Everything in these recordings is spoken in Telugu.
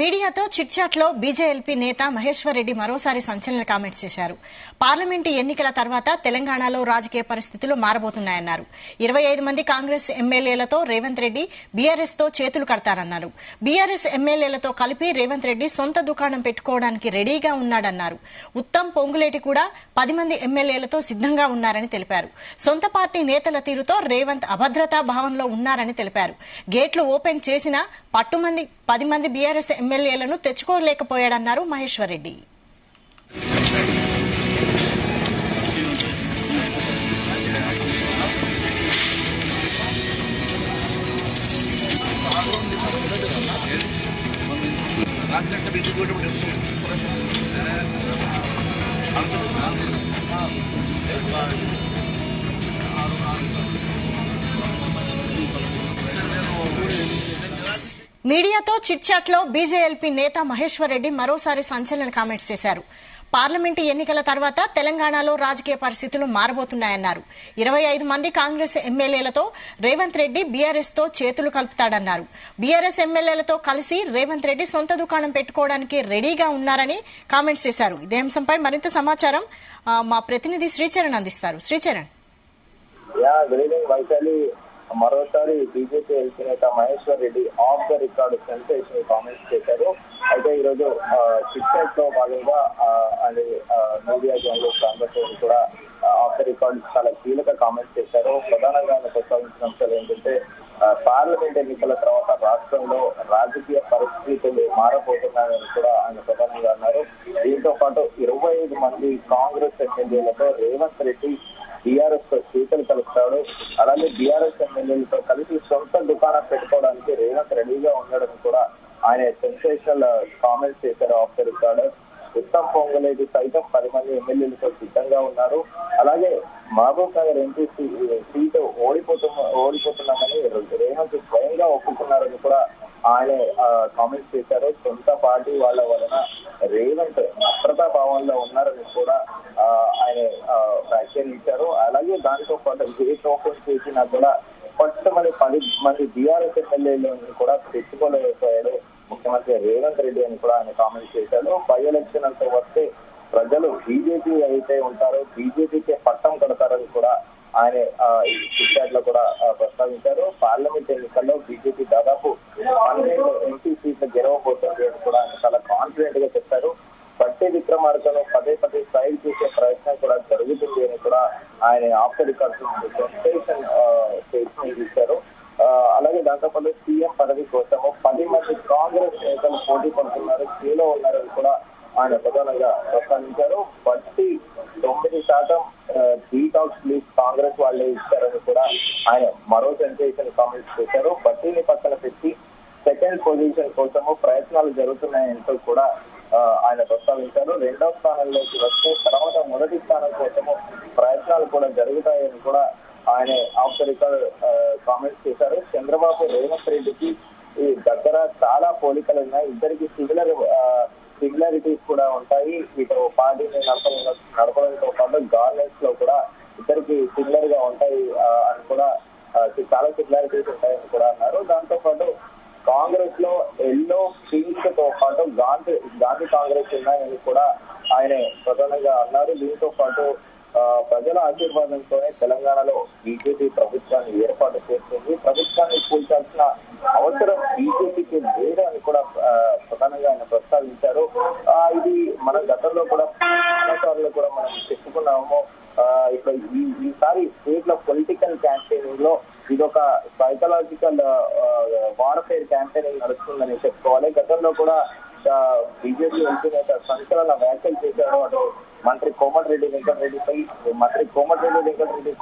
మీడియాతో చిట్చాట్లో బీజేఎల్పీ నేత మహేశ్వర్ రెడ్డి మరోసారి సంచలన కామెంట్స్ చేశారు. పార్లమెంటు ఎన్నికల తర్వాత తెలంగాణలో రాజకీయ పరిస్థితులు మారబోతున్నాయన్నారు. 25 మంది కాంగ్రెస్ ఎమ్మెల్యేలతో రేవంత్ రెడ్డి బీఆర్ఎస్ తో చేతులు కడతారన్నారు. బీఆర్ఎస్ ఎమ్మెల్యేలతో కలిపి రేవంత్ రెడ్డి సొంత దుకాణం పెట్టుకోవడానికి రెడీగా ఉన్నాడన్నారు. ఉత్తమ్ పొంగులేటి కూడా 10 మంది ఎమ్మెల్యేలతో సిద్ధంగా ఉన్నారని తెలిపారు. సొంత పార్టీ నేతల తీరుతో రేవంత్ అభద్రతా భావంలో ఉన్నారని తెలిపారు. గేట్లు ఓపెన్ చేసినా 10 మంది బీఆర్ఎస్ ఎమ్మెల్యేలను తెచ్చుకోలేకపోయాడన్నారు మహేశ్వర్ రెడ్డి. మీడియాతో చిట్చాట్లో బీజేఎల్పీ నేత మహేశ్వర్ రెడ్డి మరోసారి సంచలన కామెంట్స్ చేశారు. పార్లమెంటు ఎన్నికల తర్వాత తెలంగాణలో రాజకీయ పరిస్థితులు మారబోతున్నాయన్నారు. 25 మంది కాంగ్రెస్ ఎమ్మెల్యేలతో రేవంత్ రెడ్డి బీఆర్ఎస్ తో చేతులు కలుపుతాడన్నారు. బీఆర్ఎస్ ఎమ్మెల్యేలతో కలిసి రేవంత్ రెడ్డి సొంత దుకాణం పెట్టుకోవడానికి రెడీగా ఉన్నారని కామెంట్స్ చేశారు. ఇదే అంశంపై మరింత సమాచారం మా ప్రతినిధి శ్రీచరణ్ అందిస్తారు. శ్రీచరణ్. మరోసారి బీజేపీ ఎల్పీ నేత Maheshwar Reddy of the record sensation comments చేశారు. అయితే ఈరోజు చిట్చాట్ లో భాగంగా మీడియా జర్నలిస్ట్ అందరితో కూడా ఆఫ్ ద రికార్డు చాలా కీలక కామెంట్స్ చేశారు. ప్రధానంగా ఆయన ప్రస్తావించిన అంశాలు ఏంటంటే పార్లమెంట్ ఎన్నికల తర్వాత రాష్ట్రంలో రాజకీయ పరిస్థితులు మారబోతున్నాయని కూడా ఆయన ప్రధానంగా అన్నారు. దీంతో పాటు 25 మంది కాంగ్రెస్ ఎమ్మెల్యేలతో రేవంత్ రెడ్డి బీఆర్ఎస్ తో చేతులు కలుపుతాడు. అలాగే బీఆర్ఎస్ ఎమ్మెల్యేలతో కలిసి సొంత దుకాణం పెట్టుకోవడానికి రేవంత్ రెడీగా ఉండడం కూడా ఆయన సెన్సేషనల్ కామెంట్స్ చేశారు of the record. Uttam Ponguleti సైతం 10 మంది ఎమ్మెల్యేలతో సిద్ధంగా ఉన్నారు. అలాగే మహబూబ్ నగర్ ఎంపీ సీటు ఓడిపోతున్నామని రేవంత్ స్వయంగా ఒప్పుకున్నారని కూడా ఆయన కామెంట్స్ చేశారు. సొంత పార్టీ వాళ్ళ వలన రేవంత్ అప్రతా భావంలో ఉన్నారని కూడా ఆయన వ్యాఖ్యానించారు. అలాగే దానితో పాటు గేట్ ఓపెన్ చేసినా కూడా పట్టుమని 10 మంది బీఆర్ఎస్ ఎమ్మెల్యేలను కూడా తెచ్చుకోలేకపోయాడు ముఖ్యమంత్రి రేవంత్ రెడ్డి అని కూడా ఆయన కామెంట్ చేశారు. బై ఎలక్షన్ అంతా వస్తే ప్రజలు బీజేపీ అయితే ఉంటారో బీజేపీకే పట్టం కడతారని కూడా ఆయన చిట్చాట్ లో కూడా ప్రస్తావించారు. పార్లమెంట్ ఎన్నికల్లో బీజేపీ దాదాపు 12 ఎంపీ సీట్లు గెలవబోతుంది అని కూడా ఆయన చాలా కాన్ఫిడెంట్ గా చెప్పారు. పట్టి విక్రమార్కను పదే సైడ్ చేసే ప్రయత్నం కూడా జరుగుతుంది అని కూడా ఆయన ఆఫ్టర్ రికార్డ్స్ స్టేట్మెంట్ ఇచ్చారు. అలాగే దాంతోపాటు సీఎం పదవి కోసము 10 మంది కాంగ్రెస్ నేతలు పోటీ పడుతున్నారు, క్యూలో ఉన్నారని కూడా ఆయన ప్రధానంగా ప్రస్తావించారు. పట్టి 9% డీటాక్స్ లీజ్ కాంగ్రెస్ వాళ్ళే ఇచ్చారని కూడా ఆయన మరో సెన్సేషన్ కామెంట్స్ చేశారు. పట్టిని పక్కన పెట్టి సెకండ్ పొజిషన్ కోసము ప్రయత్నాలు జరుగుతున్నాయంటూ కూడా ఆయన ప్రస్తావించారు. 2వ స్థానంలోకి వస్తే తర్వాత 1వ స్థానం కోసము ప్రయత్నాలు కూడా జరుగుతాయని కూడా ఆయన ఆఫ్ ద రికార్డ్ కామెంట్స్ చేశారు. చంద్రబాబు రేవంత్ రెడ్డికి ఈ దగ్గర చాలా పోలికలు ఉన్నాయి. ఇద్దరికి సిమిలారిటీస్ కూడా ఉంటాయి. ఇటు పార్టీని నడపడంతో పాటు గవర్నెన్స్ లో కూడా ఇద్దరికి సిమిలర్ గా ఉంటాయి అని కూడా చాలా సిమిలారిటీస్ ఉంటాయని కూడా అన్నారు. దాంతో పాటు కాంగ్రెస్ లో ఎల్లో పింక్ తో పాటు గాంధీ కాంగ్రెస్ ఉన్నాయని కూడా ఆయన ప్రధానంగా అన్నారు. దీంతో పాటు ప్రజల ఆశీర్వాదంతోనే తెలంగాణలో బీజేపీ ప్రభుత్వాన్ని ఏర్పాటు చేస్తుంది. ప్రభుత్వాన్ని కూల్చాల్సిన అవసరం బీజేపీకి లేదు అని కూడా ప్రధానంగా ఆయన ప్రస్తావించారు. ఇది మన గతంలో కూడా చాలాసార్లు కూడా మనం చెప్పుకున్నాము. ఇప్పుడు ఈసారి స్టేట్ లో పొలిటికల్ క్యాంపెయినింగ్ లో ఇదొక సైకలాజికల్ వార్ఫేర్ క్యాంపెయినింగ్ నడుస్తుందని చెప్పుకోవాలి. గతంలో కూడా బీజేపీ ఎంపీ నేత సంచలన వ్యాఖ్యలు చేశారు. అటు మంత్రి కోమటిరెడ్డి వెంకటరెడ్డి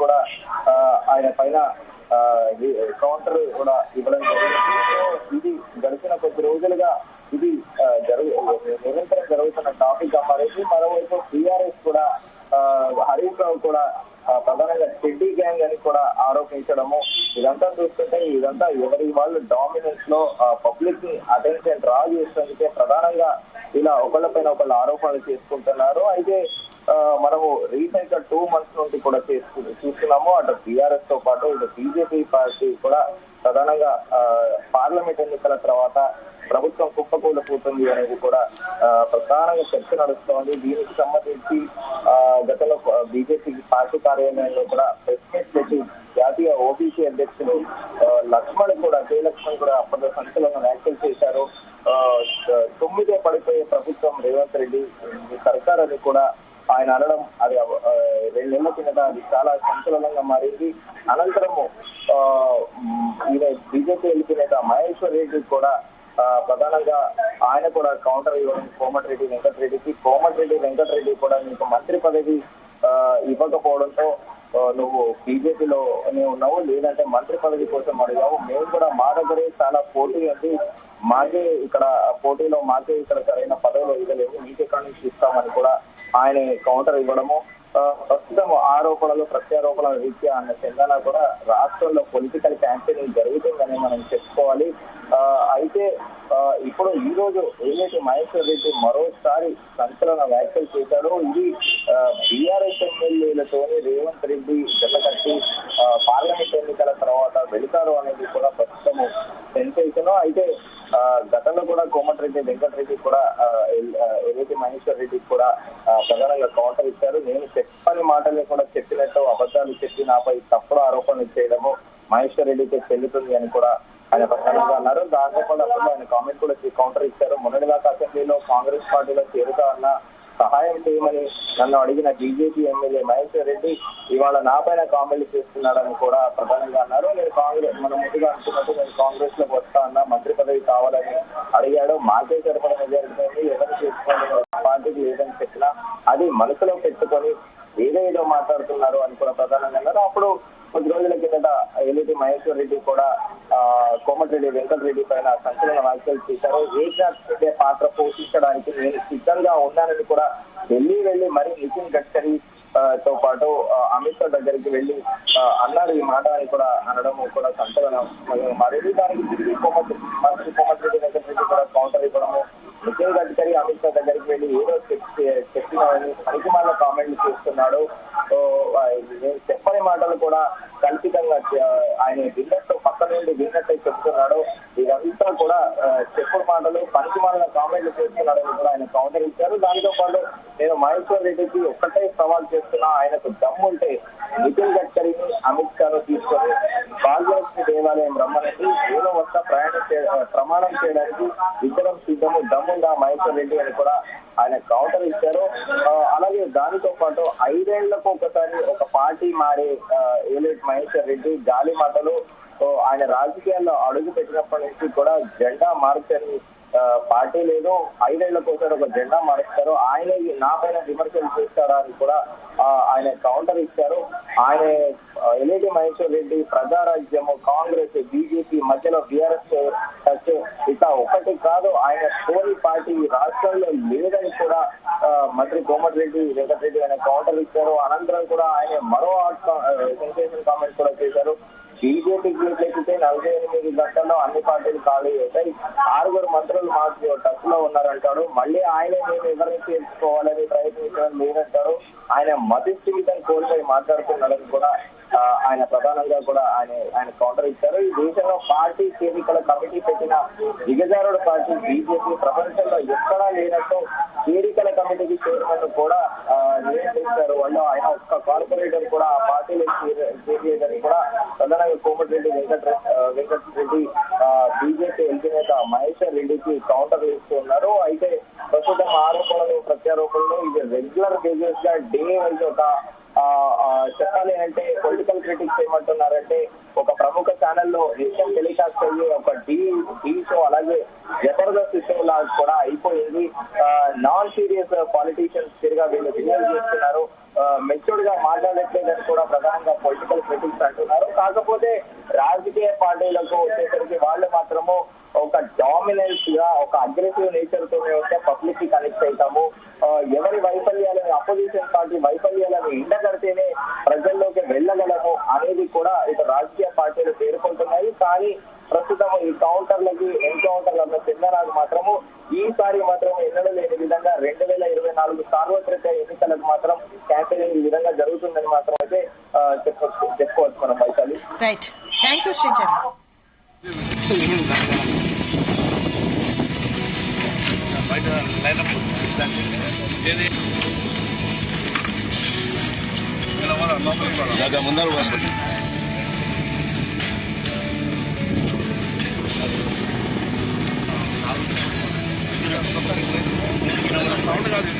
కూడా ఆయన పైన కౌంటర్ కూడా ఇవ్వడం జరిగింది. ఇది గడిచిన కొద్ది రోజులుగా ఇది నిరంతరం జరుగుతున్న టాపిక్ అమ్మారేసి మరోవైపు టీఆర్ఎస్ కూడా హరీష్ రావు కూడా ప్రధానంగా టెడ్డీ గ్యాంగ్ అని కూడా ఆరోపించడము, ఇదంతా చూస్తుంటే ఇదంతా ఎవరి వాళ్ళు డామినెన్స్ లో పబ్లిక్ ని అటెన్షన్ డ్రా చేసేందుకే ప్రధానంగా ఇలా ఒకళ్ళపైన ఒకళ్ళు ఆరోపణలు చేసుకుంటున్నారు. అయితే మనము రీసెంట్ గా 2 months నుండి కూడా చూస్తున్నాము. అటు టీఆర్ఎస్ తో పాటు ఇటు బీజేపీ పార్టీ కూడా ప్రధానంగా పార్లమెంట్ ఎన్నికల తర్వాత ప్రభుత్వం కుప్పకూలిపోతుంది అనేది కూడా ప్రధానంగా చర్చ నడుస్తోంది. దీనికి సంబంధించి గతంలో బీజేపీ పార్టీ కార్యాలయంలో కూడా ప్రెస్ మీట్ పెట్టి జాతీయ ఓబీసీ అధ్యక్షుడు లక్ష్మణ్ కూడా అప్పట్లో సంచలన వ్యాఖ్యలు చేశారు. 9 పడిపోయే ప్రభుత్వం రేవంత్ రెడ్డి సర్కార్ అని కూడా ఆయన అనడం, అది 2 నెలల కిందట అది చాలా సంచలనంగా మారింది. అనంతరము ఈయన బీజేపీ ఎల్పీ నేత మహేశ్వర్ రెడ్డి కూడా ప్రధానంగా ఆయన కూడా కౌంటర్ ఇవ్వడం కోమటిరెడ్డి వెంకటరెడ్డి కూడా నీకు మంత్రి పదవి ఇవ్వకపోవడంతో నువ్వు బీజేపీలోనే ఉన్నావు, లేదంటే మంత్రి పదవి కోసం అడిగావు, మేము కూడా మా దగ్గరే చాలా పోటీ ఉంది, మాకే ఇక్కడ సరైన పదవులు ఇవ్వలేవు, నీకెక్కడి నుంచి ఇస్తామని కూడా ఆయన కౌంటర్ ఇవ్వడము. ప్రస్తుతం ఆరోపణలు ప్రత్యారోపణల రీత్యా అన్న చందన కూడా రాష్ట్రంలో పొలిటికల్ క్యాంపెయినింగ్ జరుగుతుందని మనం చెప్పుకోవాలి. అయితే ఇప్పుడు ఈ రోజు ఏదైతే మహేశ్వర్ రెడ్డి మరోసారి సంచలన వ్యాఖ్యలు చేశాడో ఇది బీఆర్ఎస్ ఎమ్మెల్యేలతోని రేవంత్ రెడ్డి జతకట్టి పార్లమెంట్ ఎన్నికల తర్వాత వెళతారు అనేది కూడా ప్రస్తుతం సెన్సేషన్. అయితే గతంలో కూడా కోమటిరెడ్డి వెంకటరెడ్డి కూడా ఏదైతే మహేశ్వర్ రెడ్డి కూడా ప్రధానంగా కౌంటర్ ఇచ్చారు. నేను చెప్పని మాటలే కూడా చెప్పినట్టు అబద్ధాలు చెప్పి నాపై తప్పుడు ఆరోపణలు చేయడము మహేశ్వర్ రెడ్డికి చెల్లుతుంది అని కూడా ఆయన ప్రధానంగా అన్నారు. దాంతో పాటు అప్పుడు ఆయన కామెంట్ కూడా కౌంటర్ ఇచ్చారు. మొన్నటిదాకా అసెంబ్లీలో కాంగ్రెస్ పార్టీలో చేరుతా అన్న సహాయం చేయమని నన్ను అడిగిన బీజేపీ ఎమ్మెల్యే మహేశ్వర్ రెడ్డి ఇవాళ నా పైన కామెంట్లు చేస్తున్నాడని కూడా ప్రధానంగా అన్నారు. మనం ముందుగా అనుకున్నట్టు నేను కాంగ్రెస్ లోకి వస్తా అన్నా, మంత్రి పదవి కావాలని అడిగాడు, మాకే సరిపడ మెజారిటీ ఎవరు చేసుకోండి పార్టీకి లేదని చెప్పినా అది మనసులో పెట్టుకొని ఏదేదో మాట్లాడుతున్నారు అని కూడా ప్రధానంగా అన్నారు. అప్పుడు కొద్ది రోజుల కిందట ఏదైతే మహేశ్వర్ రెడ్డి కూడా కోమటిరెడ్డి వెంకటరెడ్డి పైన సంచలన వ్యాఖ్యలు చేశారు. ఏకనాథ్ పాత్ర పోషించడానికి నేను సిద్ధంగా ఉన్నానని కూడా వెళ్ళి మరి నితిన్ గడ్కరీ తో పాటు అమిత్ షా దగ్గరికి వెళ్లి అన్నారు ఈ మాట అని కూడా అనడం కూడా సంచలనం మరింది. దానికి తిరిగి కోమటిరెడ్డి వెంకటరెడ్డి కూడా కౌంటర్ ఇవ్వడము, నితిన్ గడ్కరీ అమిత్ షా దగ్గరికి వెళ్లి ఏదో చెప్పినారని పనికిమాల కామెంట్లు చేస్తున్నాడు. నేను చెప్పని మాటలు కూడా కల్పితంగా ఆయన విన్నట్టు పక్క నుండి విన్నట్టే చెప్తున్నాడు. ఇదంతా కూడా చెప్పుడు మాటలు పనికిమాల కామెంట్లు చేస్తున్నాడని కూడా ఆయన కౌంటర్ ఇచ్చారు. దానితో పాటు నేను మహేశ్వర్ రెడ్డికి ఒక్కటే సవాల్ చేస్తున్నా, ఆయనకు దమ్ముంటే నితిన్ గడ్కరీని అమిత్ షాను తీసుకొని భాగ్యలక్ష్మి దేవాలయం రమ్మనండి, ఏదో వస్త ప్రమాణం చేయడానికి ఇద్దరం సిద్ధము, దమ్ముందా మహేశ్వర్ రెడ్డి అని కూడా ఆయన కౌంటర్ ఇచ్చారు. అలాగే దానితో పాటు 5 ఏళ్లకు ఒకసారి ఒక పార్టీ మారే ఏలేటి మహేశ్వర్ రెడ్డి గాలి మాటలు ఆయన రాజకీయాల్లో అడుగు పెట్టినప్పటి నుంచి కూడా జెండా మార్చని పార్టీ లేదు, 5 ఏళ్లకు ఒకసారి ఒక జెండా మారుస్తారు, ఆయన నా పైన విమర్శలు చేస్తారా అని కూడా ఆయన కౌంటర్ ఇచ్చారు. ఆయన ఎల్ఏటి మహేశ్వర్ రెడ్డి ప్రజారాజ్యము కాంగ్రెస్ బీజేపీ మధ్యలో బీఆర్ఎస్ టచ్ ఇక ఒకటి కాదు, ఆయన సోని పార్టీ రాష్ట్రంలో లేదని కూడా మంత్రి కోమటిరెడ్డి వెంకటరెడ్డి ఆయన కౌంటర్ ఇచ్చారు. అనంతరం కూడా ఆయన మరో సెన్సేషన్ కామెంట్ కూడా చేశారు. బీజేపీకి లేకపోతే 48 గంటల్లో అన్ని పార్టీలు ఖాళీ అవుతాయి, 6 మంత్రులు మాకు టచ్ లో ఉన్నారంటాడు, మళ్ళీ ఆయనే మేము ఎవరిని చేర్చుకోవాలని ప్రయత్నించడం లేదంటారు, ఆయన మతిస్థిమితం కోల్పోయి మాట్లాడుతున్నాడని కూడా ఆయన ప్రధానంగా కూడా ఆయన కౌంటర్ ఇచ్చారు. ఈ దేశంలో పార్టీ చేరికల కమిటీ పెట్టిన దిగజారుడు పార్టీ బీజేపీ ప్రపంచంలో ఎక్కడా లేనట్టు చేరికల కమిటీకి చైర్మన్ కూడా నియంత్రించారు. వాళ్ళు ఆయన ఒక్క కార్పొరేటర్ కూడా ఆ పార్టీలో చేరేదని కూడా ప్రధానంగా కోమటిరెడ్డి వెంకటరెడ్డి బీజేపీ ఎల్పీ నేత మహేశ్వర్ రెడ్డికి కౌంటర్ ఇస్తున్నారు. అయితే ప్రస్తుతం ఆరోపణలు ప్రత్యారోపణలు ఇది రెగ్యులర్ బేసిస్ గా డే వైజ్ ఒక చెప్పాలి అంటే పొలిటికల్ క్రిటిక్స్ ఏమంటున్నారంటే ఒక ప్రముఖ ఛానల్లో నిత్యం టెలికాస్ట్ అయ్యే ఒక టీ షో అలాగే జబర్దస్త్ షో లాగా కూడా అయిపోయింది. నాన్ సీరియస్ పాలిటీషియన్స్ తిరిగా వీళ్ళు బిహేవ్ చేస్తున్నారు, మెచ్యూర్డ్ గా మాట్లాడట్లేదని కూడా ప్రధానంగా పొలిటికల్ క్రిటిక్స్ అంటున్నారు. కాకపోతే రాజకీయ పార్టీలకు వచ్చేసరికి వాళ్ళు మాత్రము ఒక డామినెన్స్ గా ఒక అగ్రెసివ్ నేచర్ తోనే వస్తే పబ్లిక్ కి కనెక్ట్ అవుతాము, ఎవరి వైఫల్యాలను అపోజిషన్ పార్టీ వైఫల్యాలను ఎండగడితేనే ప్రజల్లోకి వెళ్ళగలము అనేది కూడా ఇక రాజకీయ పార్టీలు పేర్కొంటున్నాయి. కానీ ప్రస్తుతం ఈ కౌంటర్లకి ఎన్కౌంటర్లు అన్న చందనాకు మాత్రము ఈసారి మాత్రం ఎన్నడూ లేని విధంగా 2024 సార్వత్రిక ఎన్నికలకు మాత్రం క్యాంపెయినింగ్ ఈ విధంగా జరుగుతుందని మాత్రం అయితే చెప్పుకోవచ్చు మనం Vaishali. Right, thank you Sricharan. బయట లైనప్ ఏది ముందర సౌండ్ కాదు